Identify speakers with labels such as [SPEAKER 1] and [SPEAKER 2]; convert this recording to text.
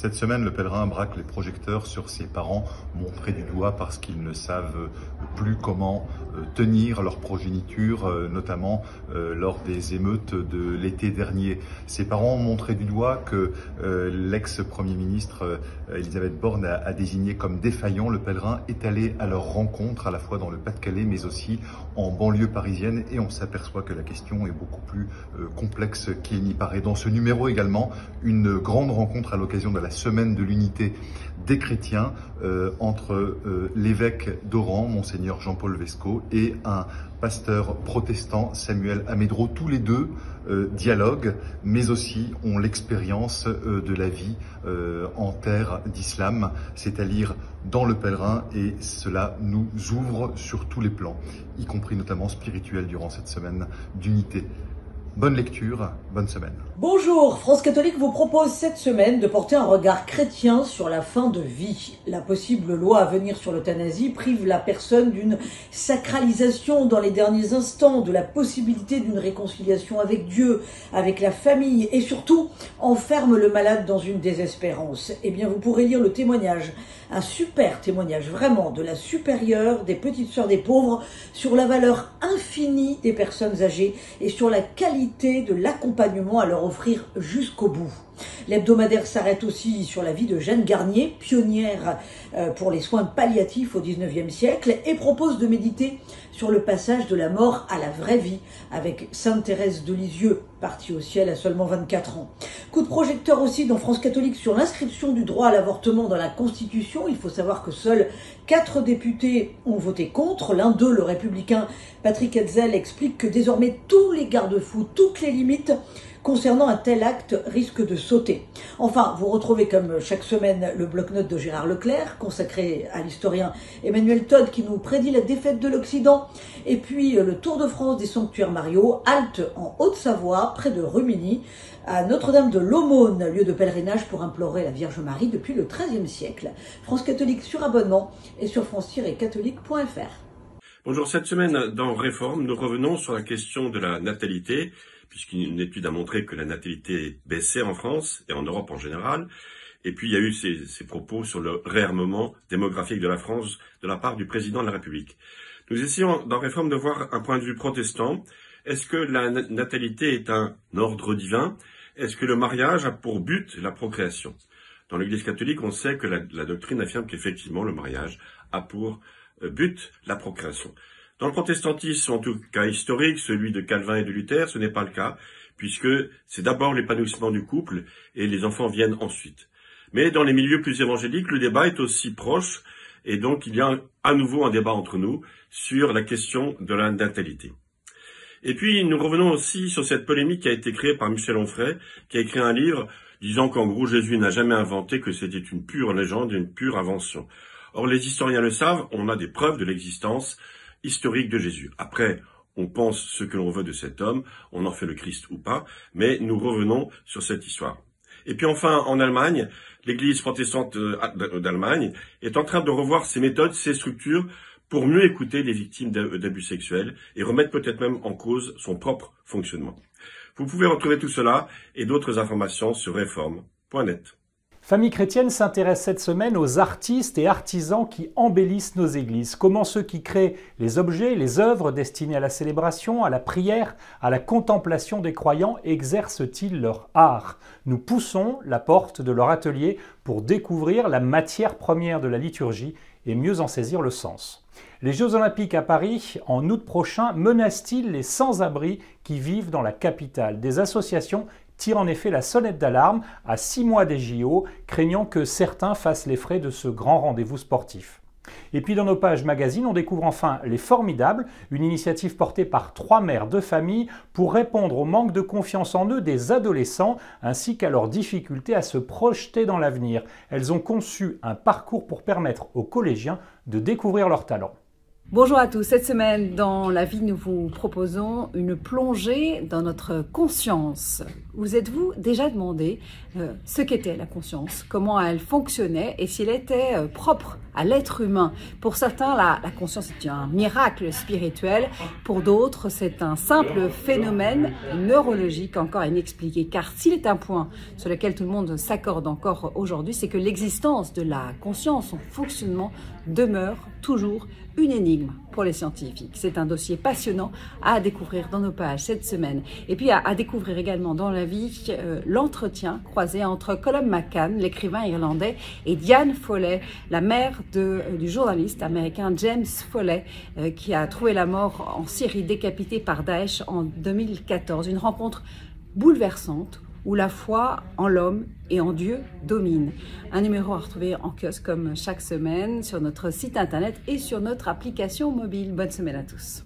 [SPEAKER 1] Cette semaine, le pèlerin braque les projecteurs sur ses parents, montrés du doigt parce qu'ils ne savent plus comment tenir leur progéniture, notamment lors des émeutes de l'été dernier. Ses parents montrés du doigt que l'ex-premier ministre Elisabeth Borne a désigné comme défaillant. Le pèlerin est allé à leur rencontre, à la fois dans le Pas-de-Calais, mais aussi en banlieue parisienne, et on s'aperçoit que la question est beaucoup plus complexe qu'il n'y paraît. Dans ce numéro également, une grande rencontre à l'occasion de la semaine de l'unité des chrétiens entre l'évêque d'Oran, monseigneur Jean-Paul Vesco, et un pasteur protestant, Samuel Amedro. Tous les deux dialoguent, mais aussi ont l'expérience de la vie en terre d'islam, c'est-à-dire dans le pèlerin, et cela nous ouvre sur tous les plans, y compris notamment spirituel, durant cette semaine d'unité. Bonne lecture, bonne semaine.
[SPEAKER 2] Bonjour, France Catholique vous propose cette semaine de porter un regard chrétien sur la fin de vie. La possible loi à venir sur l'euthanasie prive la personne d'une sacralisation dans les derniers instants, de la possibilité d'une réconciliation avec Dieu, avec la famille, et surtout enferme le malade dans une désespérance. Eh bien, vous pourrez lire le témoignage, un super témoignage vraiment de la supérieure des petites sœurs des pauvres sur la valeur infinie des personnes âgées et sur la qualité de l'accompagnement à leur offrir jusqu'au bout. L'hebdomadaire s'arrête aussi sur la vie de Jeanne Garnier, pionnière pour les soins palliatifs au XIXe siècle, et propose de méditer sur le passage de la mort à la vraie vie avec Sainte Thérèse de Lisieux, partie au ciel à seulement 24 ans. Coup de projecteur aussi dans France Catholique sur l'inscription du droit à l'avortement dans la Constitution. Il faut savoir que seuls 4 députés ont voté contre. L'un d'eux, le républicain Patrick Hetzel, explique que désormais tous les garde-fous, toutes les limites concernant un tel acte risquent de sauter. Enfin, vous retrouvez comme chaque semaine le bloc-notes de Gérard Leclerc, consacré à l'historien Emmanuel Todd, qui nous prédit la défaite de l'Occident, et puis le Tour de France des sanctuaires mariaux, halte en Haute-Savoie, près de Rumilly, à Notre-Dame de l'Aumône, lieu de pèlerinage pour implorer la Vierge Marie depuis le XIIIe siècle. France Catholique sur abonnement et sur france-catholique.fr.
[SPEAKER 3] Bonjour, cette semaine dans Réforme, nous revenons sur la question de la natalité, puisqu'une étude a montré que la natalité baissait en France et en Europe en général. Et puis il y a eu ces propos sur le réarmement démographique de la France de la part du président de la République. Nous essayons dans Réforme de voir un point de vue protestant. Est-ce que la natalité est un ordre divin? Est-ce que le mariage a pour but la procréation? Dans l'Église catholique, on sait que la doctrine affirme qu'effectivement le mariage a pour but la procréation. Dans le protestantisme, en tout cas historique, celui de Calvin et de Luther, ce n'est pas le cas, puisque c'est d'abord l'épanouissement du couple et les enfants viennent ensuite. Mais dans les milieux plus évangéliques, le débat est aussi proche, et donc il y a à nouveau un débat entre nous sur la question de la natalité. Et puis nous revenons aussi sur cette polémique qui a été créée par Michel Onfray, qui a écrit un livre disant qu'en gros Jésus n'a jamais inventé, que c'était une pure légende, une pure invention. Or les historiens le savent, on a des preuves de l'existence historique de Jésus. Après, on pense ce que l'on veut de cet homme, on en fait le Christ ou pas, mais nous revenons sur cette histoire. Et puis enfin, en Allemagne, l'Église protestante d'Allemagne est en train de revoir ses méthodes, ses structures, pour mieux écouter les victimes d'abus sexuels et remettre peut-être même en cause son propre fonctionnement. Vous pouvez retrouver tout cela et d'autres informations sur réforme.net.
[SPEAKER 4] Famille chrétienne s'intéresse cette semaine aux artistes et artisans qui embellissent nos églises. Comment ceux qui créent les objets, les œuvres destinées à la célébration, à la prière, à la contemplation des croyants exercent-ils leur art? Nous poussons la porte de leur atelier pour découvrir la matière première de la liturgie et mieux en saisir le sens. Les Jeux Olympiques à Paris, en août prochain, menacent-ils les sans-abri qui vivent dans la capitale? Des associations tirent en effet la sonnette d'alarme à 6 mois des JO, craignant que certains fassent les frais de ce grand rendez-vous sportif. Et puis dans nos pages magazines, on découvre enfin Les Formidables, une initiative portée par 3 mères de famille pour répondre au manque de confiance en eux des adolescents ainsi qu'à leur difficulté à se projeter dans l'avenir. Elles ont conçu un parcours pour permettre aux collégiens de découvrir leurs talents.
[SPEAKER 5] Bonjour à tous, cette semaine dans La Vie, nous vous proposons une plongée dans notre conscience. Vous êtes-vous déjà demandé ce qu'était la conscience, comment elle fonctionnait et si elle était propre à l'être humain. Pour certains, la conscience est un miracle spirituel. Pour d'autres, c'est un simple phénomène neurologique encore inexpliqué. Car s'il est un point sur lequel tout le monde s'accorde encore aujourd'hui, c'est que l'existence de la conscience, son fonctionnement, demeure toujours une énigme pour les scientifiques. C'est un dossier passionnant à découvrir dans nos pages cette semaine. Et puis à découvrir également dans la vie l'entretien croisé entre Colum McCann, l'écrivain irlandais, et Diane Foley, la mère du journaliste américain James Foley, qui a trouvé la mort en Syrie, décapité par Daesh en 2014. Une rencontre bouleversante où la foi en l'homme et en Dieu domine. Un numéro à retrouver en kiosque comme chaque semaine sur notre site internet et sur notre application mobile. Bonne semaine à tous.